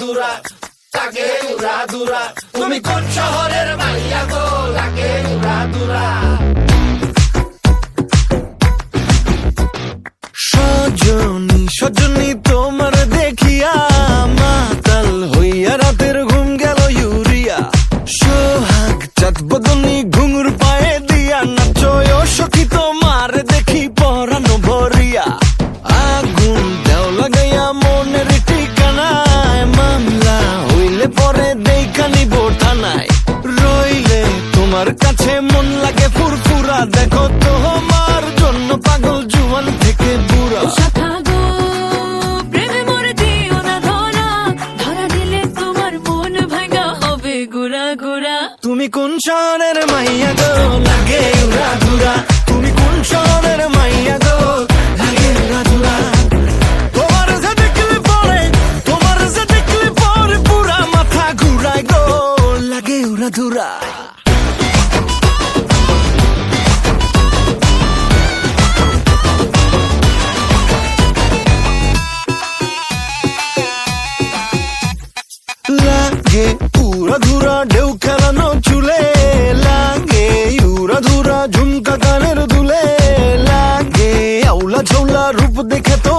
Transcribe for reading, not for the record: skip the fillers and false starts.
দুরা লাগে উড়া দুরা তুমি কোন শহরের মাইয়া গো লাগে উড়া দুরা সজনী সজনী তোমার দেখিয়া মাতাল হইয়া রাতের ঘুম গেল ইউরিয়া সোহাগ চাঁদ বদনী ঘুঙুর পায়ে দিয়া নাচয় সখী তোমার দেখি পরানো ভরিয়া আগুন দেও লাগাইয়া মনের ঠিকানায় মামলা হইলে পরে দেখানি থানায় রইলে তোমার কাছে মন লাগে ফুরফুরা দেখো তোমার জন্য পাগল জুয়ান থেকে বুড়া তুমি কোন শহরের মাইয়া গো লাগে উড়া ধুরা তুমি কোন শহরের মাইয়া গো লাগে উড়া ধুরা তোমার যে দেখলে পরে পুরা মাথা ঘুরায় গো লাগে উড়া ধুরা লাগে উড়া ধুরা ঢেউ খেলানো চুলে লাগে উড়া ধুরা ঝুমকা কানের দুলে লাগে আউলা ঝৌলা রূপ দেখে তো